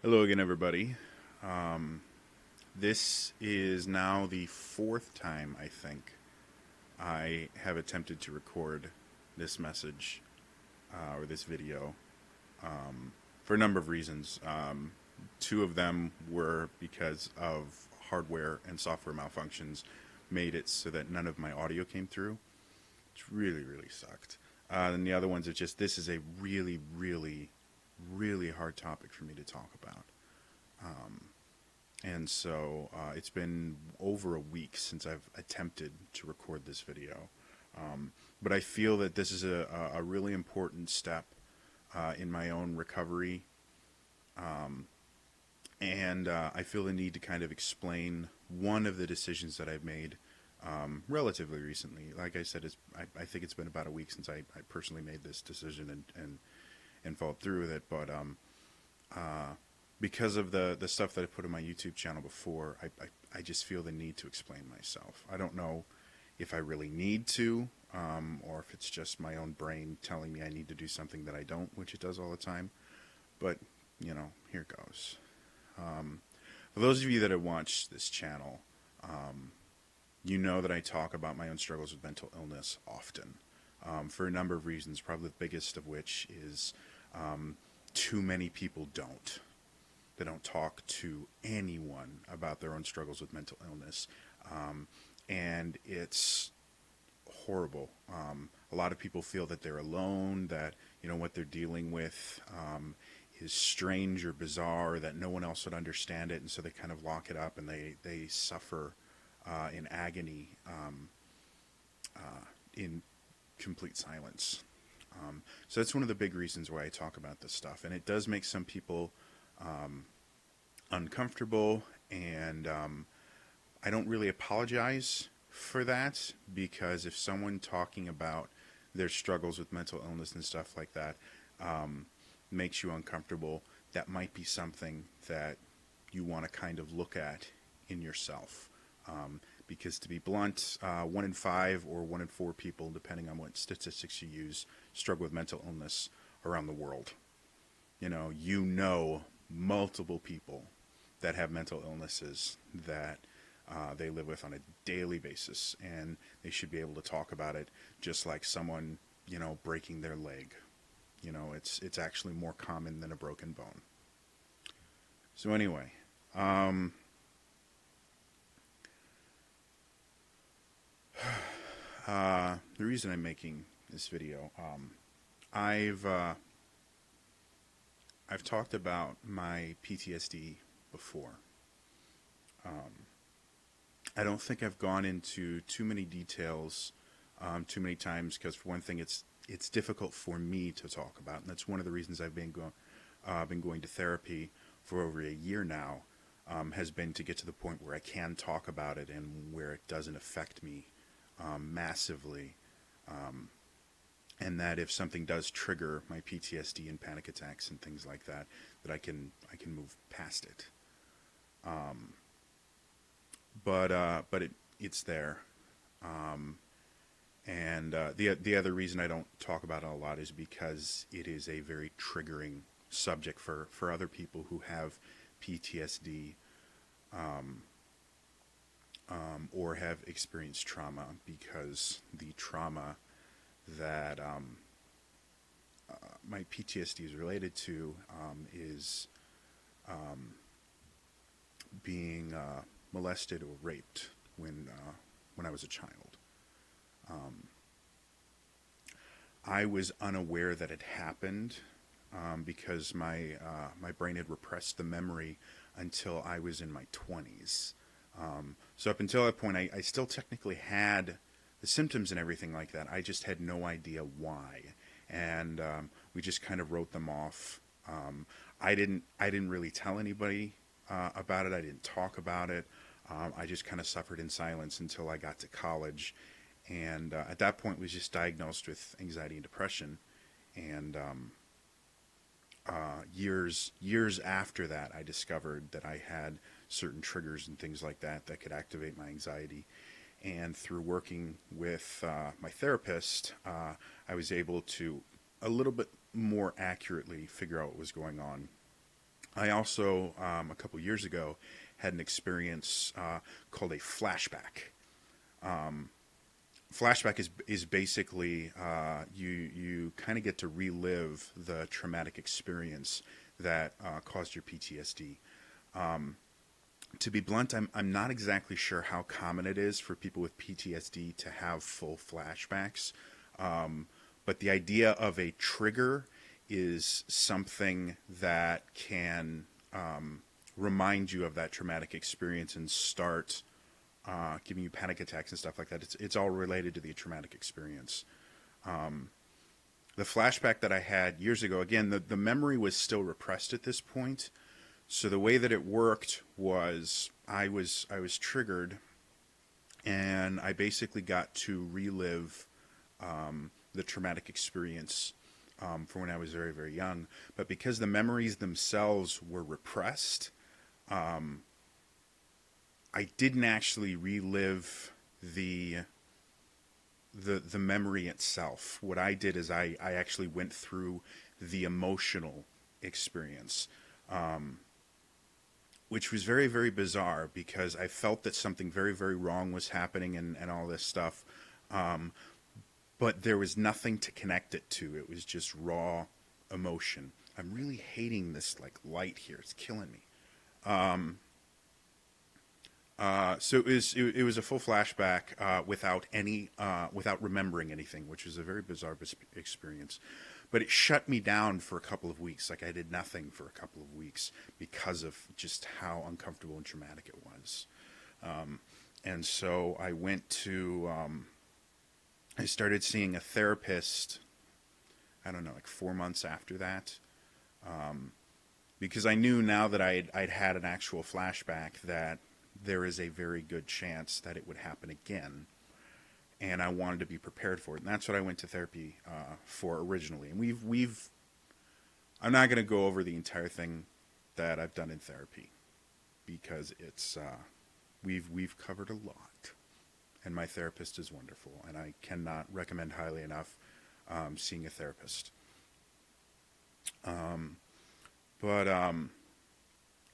Hello again, everybody. Um, this is now the fourth time, I think, I have attempted to record this message or this video for a number of reasons. Two of them were because of hardware and software malfunctions made it so that none of my audio came through, which really sucked. And the other ones are just this is a really hard topic for me to talk about. And so it's been over a week since I've attempted to record this video. But I feel that this is a really important step in my own recovery. And I feel the need to kind of explain one of the decisions that I've made relatively recently. Like I said, I think it's been about a week since I personally made this decision and followed through with it. But because of the stuff that I put on my YouTube channel before, I just feel the need to explain myself. I don't know if I really need to, or if it's just my own brain telling me I need to do something that I don't, which it does all the time. But, here goes. For those of you that have watched this channel, you know that I talk about my own struggles with mental illness often, for a number of reasons, probably the biggest of which is too many people don't. They don't talk to anyone about their own struggles with mental illness. And it's horrible. A lot of people feel that they're alone, that, what they're dealing with is strange or bizarre, that no one else would understand it, and so they kind of lock it up and they suffer in agony in complete silence. So that's one of the big reasons why I talk about this stuff. And it does make some people uncomfortable, and I don't really apologize for that, because if someone talking about their struggles with mental illness and stuff like that makes you uncomfortable, that might be something that you want to kind of look at in yourself. Because to be blunt, 1 in 5 or 1 in 4 people, depending on what statistics you use, struggle with mental illness around the world. Multiple people that have mental illnesses that they live with on a daily basis, and they should be able to talk about it just like someone, breaking their leg. It's actually more common than a broken bone. So anyway, the reason I'm making this video, I've talked about my PTSD before. I don't think I've gone into too many details too many times, because for one thing, it's difficult for me to talk about, and that's one of the reasons I've been going to therapy for over a year now, has been to get to the point where I can talk about it and where it doesn't affect me massively, and that if something does trigger my PTSD and panic attacks and things like that, that I can move past it. But it's there. And the other reason I don't talk about it a lot is because it is a very triggering subject for other people who have PTSD or have experienced trauma, because the trauma that my PTSD is related to is being molested or raped when I was a child. I was unaware that it happened because my brain had repressed the memory until I was in my 20s. So up until that point, I still technically had the symptoms and everything like that. I just had no idea why, and we just kind of wrote them off. I didn't really tell anybody about it. I didn't talk about it. I just kind of suffered in silence until I got to college, and at that point was just diagnosed with anxiety and depression. And years after that, I discovered that I had certain triggers and things like that that could activate my anxiety. And through working with my therapist, I was able to a little bit more accurately figure out what was going on. I also, a couple years ago, had an experience called a flashback. Flashback is basically you kind of get to relive the traumatic experience that caused your PTSD. To be blunt, I'm not exactly sure how common it is for people with PTSD to have full flashbacks, but the idea of a trigger is something that can remind you of that traumatic experience and start giving you panic attacks and stuff like that. It's all related to the traumatic experience. The flashback that I had years ago, again, the memory was still repressed at this point. So the way that it worked was I was triggered, and I basically got to relive the traumatic experience from when I was very, very young. But because the memories themselves were repressed, I didn't actually relive the memory itself. What I did is I actually went through the emotional experience, which was very, very bizarre because I felt that something very, very wrong was happening and all this stuff. But there was nothing to connect it to. It was just raw emotion. I'm really hating this like light here. It's killing me. So it was a full flashback without remembering anything, which was a very bizarre experience. But it shut me down for a couple of weeks. Like I did nothing for a couple of weeks because of just how uncomfortable and traumatic it was. And so I went to I started seeing a therapist. I don't know, like 4 months after that. Because I knew now that I'd had an actual flashback that there is a very good chance that it would happen again, and I wanted to be prepared for it. And that's what I went to therapy for originally. And we've I'm not going to go over the entire thing that I've done in therapy because it's we've covered a lot, and my therapist is wonderful, and I cannot recommend highly enough seeing a therapist. But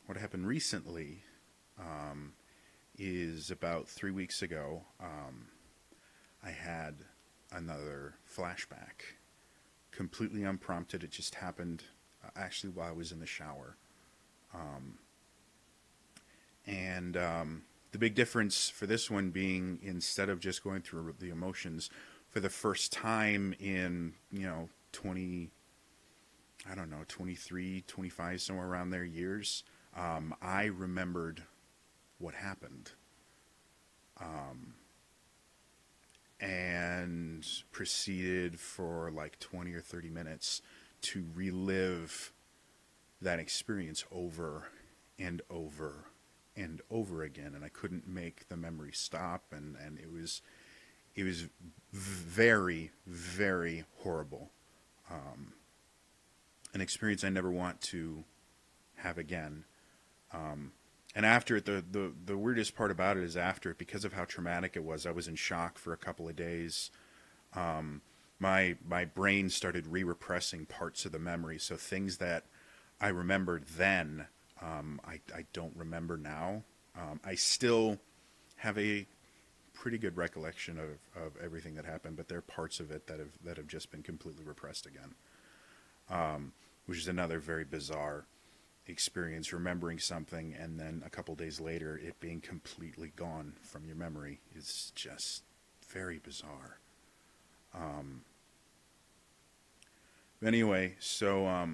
what happened recently is about 3 weeks ago, I had another flashback, completely unprompted. It just happened actually while I was in the shower. And the big difference for this one being, instead of just going through the emotions, for the first time in, 20, I don't know, 23, 25, somewhere around there years, I remembered what happened. And proceeded for like 20 or 30 minutes to relive that experience over and over and over again. And I couldn't make the memory stop, and it was very, very horrible. An experience I never want to have again. And after it, the weirdest part about it is after it, because of how traumatic it was, I was in shock for a couple of days. My brain started re-repressing parts of the memory, so things that I remembered then, I don't remember now. I still have a pretty good recollection of everything that happened, but there are parts of it that have just been completely repressed again, which is another very bizarre experience, remembering something and then a couple days later it being completely gone from your memory. Is just very bizarre. Anyway, so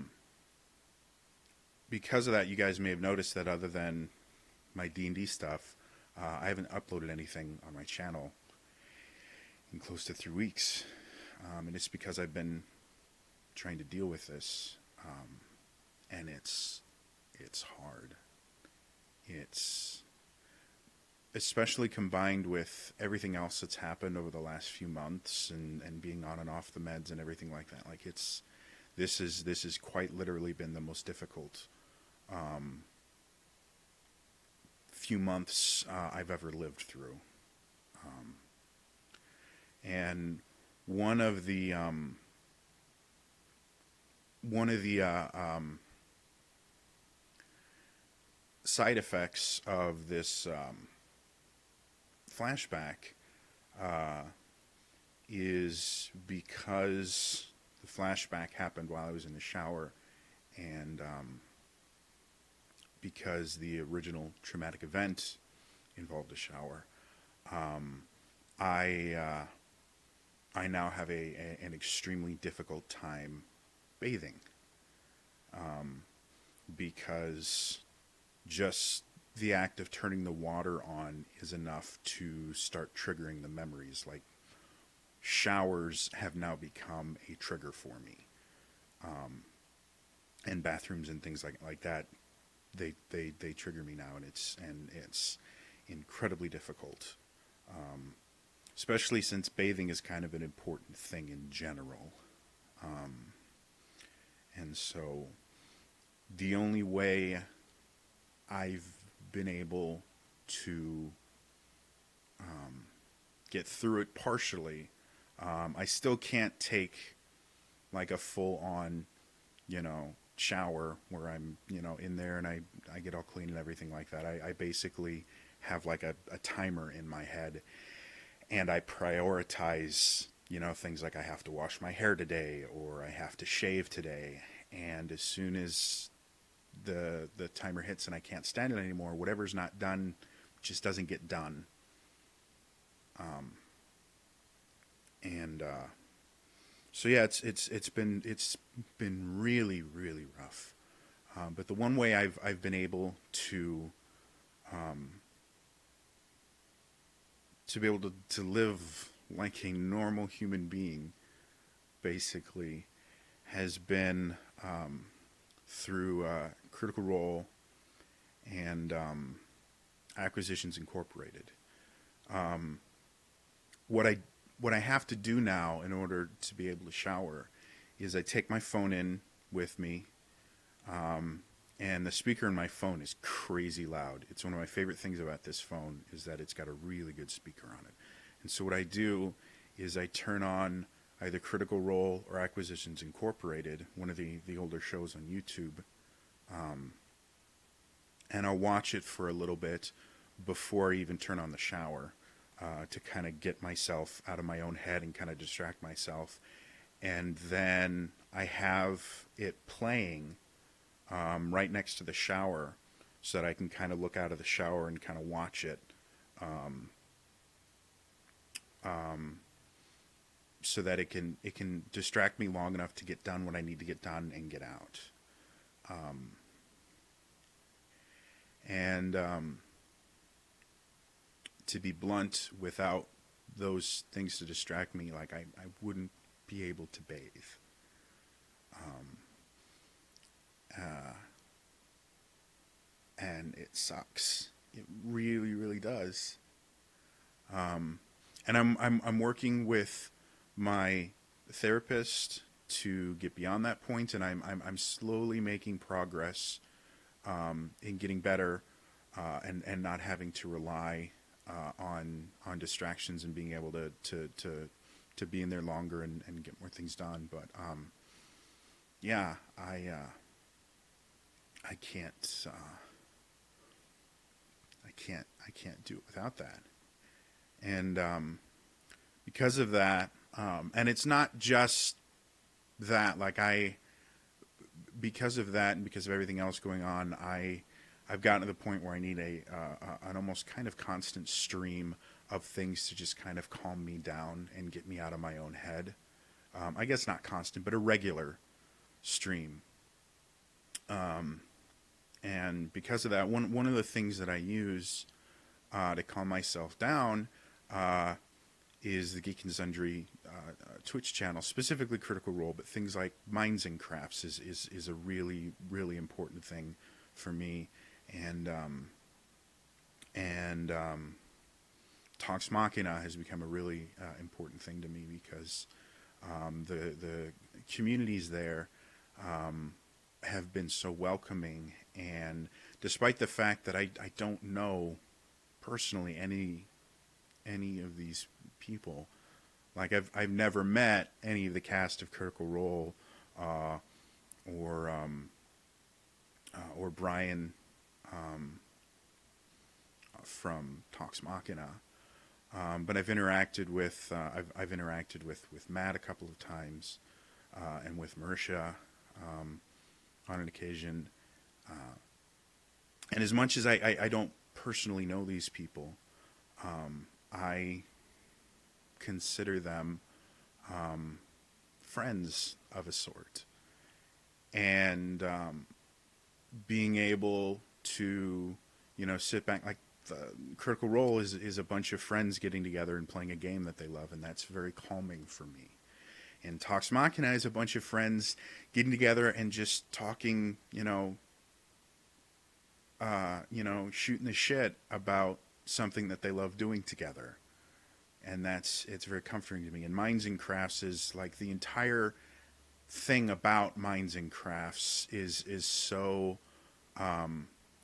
because of that, you guys may have noticed that other than my D&D stuff, I haven't uploaded anything on my channel in close to 3 weeks, and it's because I've been trying to deal with this, and it's hard. It's especially combined with everything else that's happened over the last few months, and being on and off the meds and everything like that. Like this is quite literally been the most difficult few months I've ever lived through. And one of the side effects of this flashback is because the flashback happened while I was in the shower, and because the original traumatic event involved a shower, I now have an extremely difficult time bathing, because just the act of turning the water on is enough to start triggering the memories. Like, showers have now become a trigger for me, and bathrooms and things like that. They trigger me now, and it's incredibly difficult, especially since bathing is kind of an important thing in general, and so the only way I've been able to get through it partially. I still can't take like a full-on, shower where I'm, in there and I get all clean and everything like that. I basically have like a timer in my head, and I prioritize, things like I have to wash my hair today or I have to shave today. And as soon as the timer hits and I can't stand it anymore, whatever's not done just doesn't get done. So yeah, it's been really, really rough. But the one way I've been able to be able to live like a normal human being, basically, has been through Critical Role and Acquisitions Incorporated. What I have to do now in order to be able to shower is I take my phone in with me, and the speaker in my phone is crazy loud. It's one of my favorite things about this phone is that it's got a really good speaker on it. And so what I do is I turn on either Critical Role or Acquisitions Incorporated, one of the older shows on YouTube, and I'll watch it for a little bit before I even turn on the shower, to kind of get myself out of my own head and kind of distract myself. And then I have it playing right next to the shower so that I can kind of look out of the shower and kind of watch it, so that it can distract me long enough to get done what I need to get done and get out. To be blunt, without those things to distract me, like I wouldn't be able to bathe. And it sucks. It really, really does. And I'm working with my therapist to get beyond that point, and I'm slowly making progress in getting better, and not having to rely on distractions and being able to be in there longer and get more things done. But yeah, I can't do it without that. And because of that, and it's not just that, like because of that and because of everything else going on, I've gotten to the point where I need an almost kind of constant stream of things to just kind of calm me down and get me out of my own head. I guess not constant, but a regular stream. And because of that, one of the things that I use to calm myself down is the Geek and Sundry Twitch channel, specifically Critical Role, but things like Minds and Crafts is a really, really important thing for me. And Talks Machina has become a really important thing to me because the communities there have been so welcoming, and despite the fact that I don't know personally any of these people, like I've never met any of the cast of Critical Role or Brian from Talks Machina. But I've interacted with I've interacted with Matt a couple of times, and with Marisha on an occasion. And as much as I don't personally know these people, I consider them friends of a sort. And being able to, sit back, like the Critical Role is a bunch of friends getting together and playing a game that they love, and that's very calming for me. And Talks Machina is a bunch of friends getting together and just talking, shooting the shit about something that they love doing together. And it's very comforting to me. And Minds and Crafts is like the entire thing about Minds and Crafts is so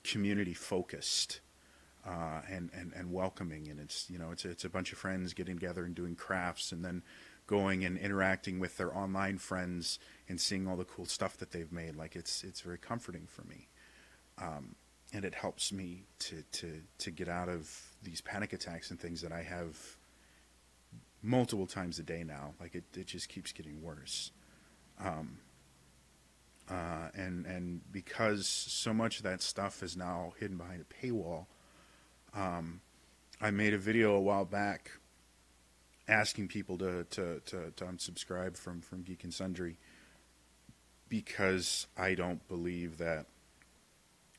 community focused and welcoming. And it's a bunch of friends getting together and doing crafts, and then going and interacting with their online friends and seeing all the cool stuff that they've made. Like it's very comforting for me. And it helps me to get out of these panic attacks and things that I have multiple times a day now. Like it just keeps getting worse. And because so much of that stuff is now hidden behind a paywall, I made a video a while back asking people to unsubscribe from Geek and Sundry, because I don't believe that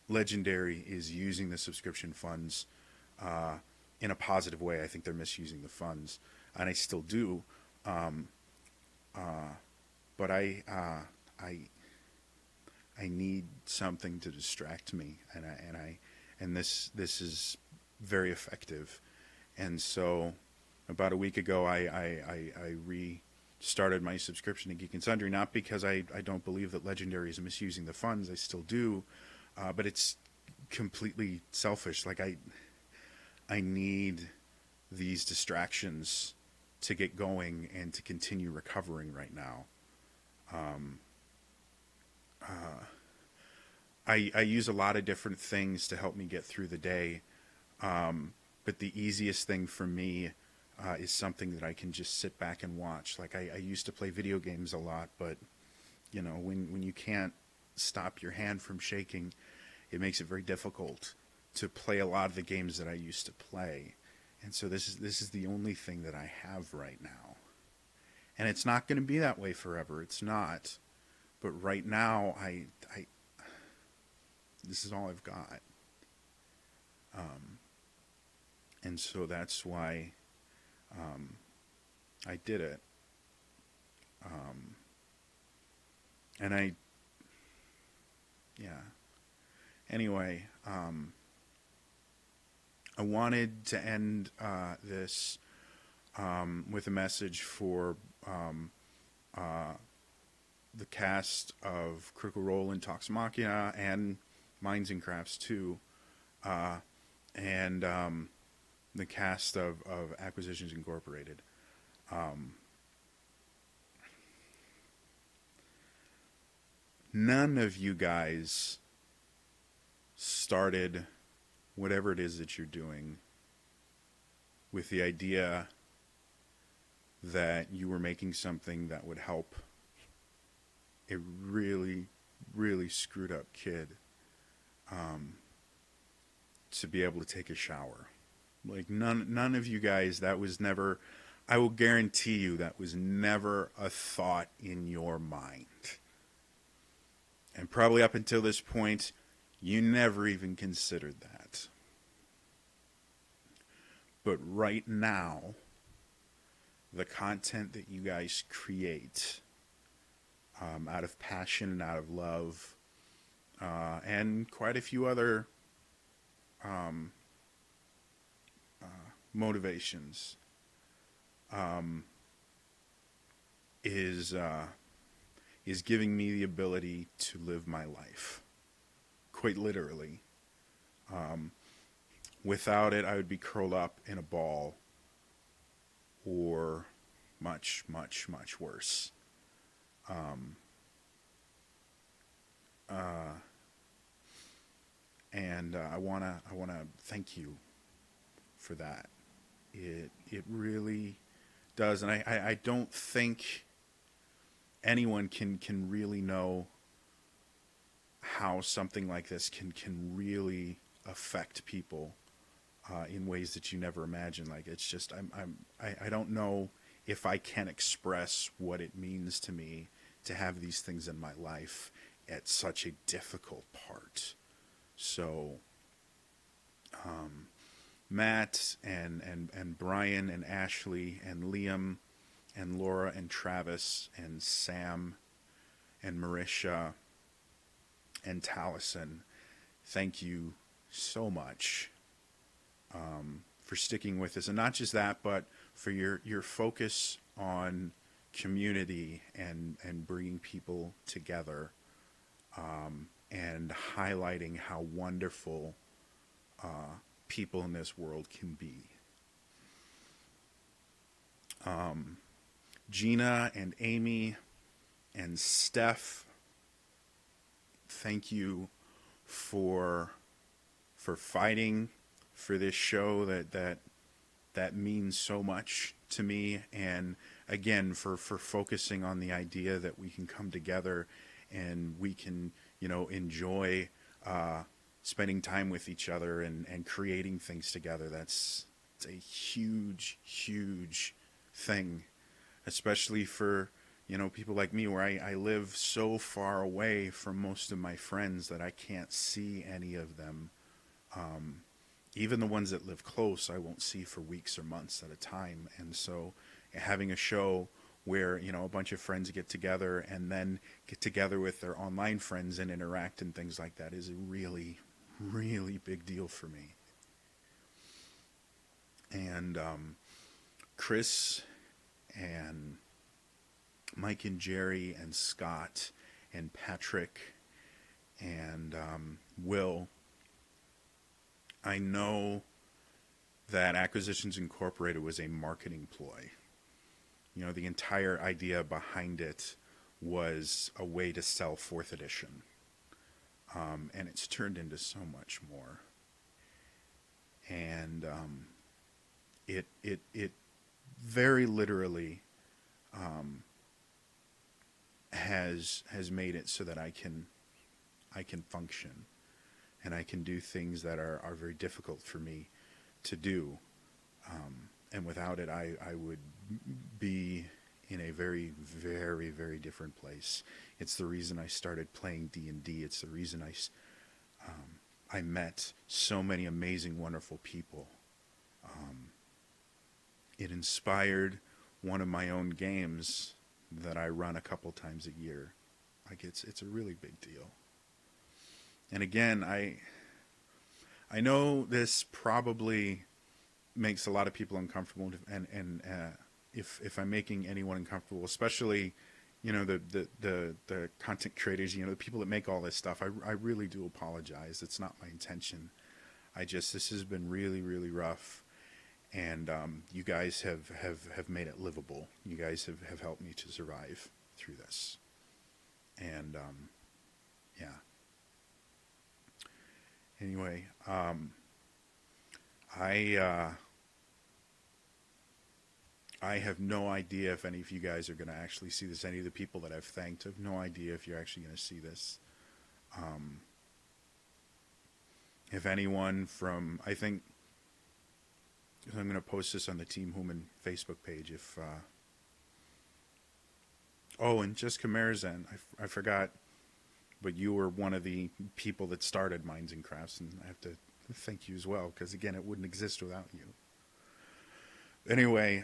Legendary is using the subscription funds in a positive way. I think they're misusing the funds, and I still do. But I need something to distract me, and this is very effective. And so about a week ago, I restarted my subscription to Geek and Sundry, not because I don't believe that Legendary is misusing the funds. I still do. But it's completely selfish. Like I need these distractions to get going and to continue recovering right now. I use a lot of different things to help me get through the day. But the easiest thing for me is something that I can just sit back and watch. Like I used to play video games a lot, but when you can't stop your hand from shaking, it makes it very difficult to play a lot of the games that I used to play. And so this is the only thing that I have right now. And it's not going to be that way forever. It's not. But right now, I this is all I've got. And so that's why I did it. And anyway, I wanted to end this with a message for the cast of Critical Role and Talks Machina and Minds and Crafts too, and the cast of Acquisitions Incorporated. None of you guys started whatever it is that you're doing with the idea that you were making something that would help a really, really screwed up kid to be able to take a shower. Like none of you guys, that was never, I will guarantee you that was never a thought in your mind. And probably up until this point, you never even considered that. But right now, the content that you guys create out of passion and out of love, and quite a few other motivations, is giving me the ability to live my life, quite literally. Without it, I would be curled up in a ball, or much, much, much worse. And I wanna thank you for that. It really does, and I don't think anyone can really know how something like this can really affect people in ways that you never imagine. Like, it's just I don't know if I can express what it means to me to have these things in my life at such a difficult part. So Matt and Brian and Ashley and Liam and Laura and Travis and Sam and Marisha and Taliesin, thank you so much for sticking with us. And not just that, but for your focus on community and bringing people together, and highlighting how wonderful people in this world can be. Gina and Amy and Steph, thank you for fighting for this show that means so much to me, and again for focusing on the idea that we can come together and we can, enjoy spending time with each other and creating things together. It's a huge thing, especially for people like me, where I live so far away from most of my friends that I can't see any of them. Even the ones that live close, I won't see for weeks or months at a time. And so having a show where, a bunch of friends get together and then get together with their online friends and interact and things like that is a really, really big deal for me. And Chris and Mike and Jerry and Scott and Patrick and Will, I know that Acquisitions Incorporated was a marketing ploy. The entire idea behind it was a way to sell 4th edition. And it's turned into so much more. And it very literally has made it so that I can function, and I can do things that are very difficult for me to do. And without it, I would be in a very, very, very different place. It's the reason I started playing D&D. It's the reason I met so many amazing, wonderful people. It inspired one of my own games that I run a couple times a year. Like, it's a really big deal. And again, I know this probably makes a lot of people uncomfortable, and if I'm making anyone uncomfortable, especially the content creators, the people that make all this stuff, I really do apologize. It's not my intention. This has been really, really rough, and you guys have made it livable. You guys have helped me to survive through this, and yeah. Anyway, I have no idea if any of you guys are going to actually see this. Any of the people that I've thanked, I have no idea if you're actually going to see this. If anyone from, I think, I'm going to post this on the Team Human Facebook page. And Jessica Marizan, I forgot, but you were one of the people that started Minds and Crafts, and I have to thank you as well, because again, it wouldn't exist without you. Anyway,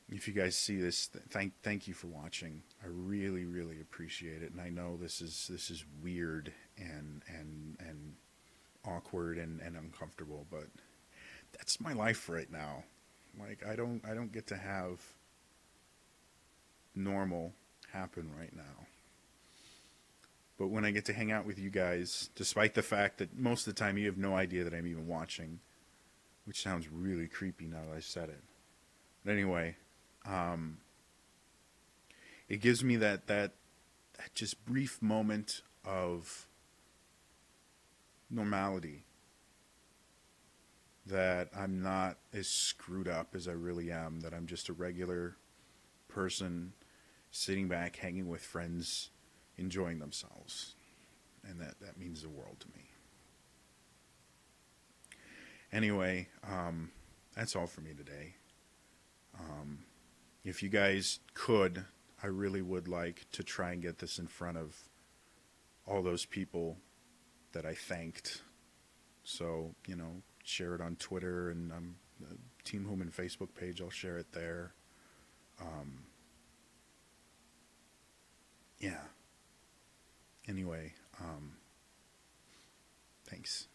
if you guys see this, thank you for watching. I really, really appreciate it, and I know this is weird and awkward and uncomfortable, but that's my life right now. Like, I don't get to have normal happen right now. But when I get to hang out with you guys, despite the fact that most of the time you have no idea that I'm even watching, which sounds really creepy now that I said it. But anyway, it gives me that just brief moment of normality. that I'm not as screwed up as I really am, that I'm just a regular person sitting back, hanging with friends, enjoying themselves. And that means the world to me. Anyway, that's all for me today. If you guys could, I really would like to try and get this in front of all those people that I thanked. So, share it on Twitter and the Team Human Facebook page. I'll share it there. Yeah. Anyway, thanks.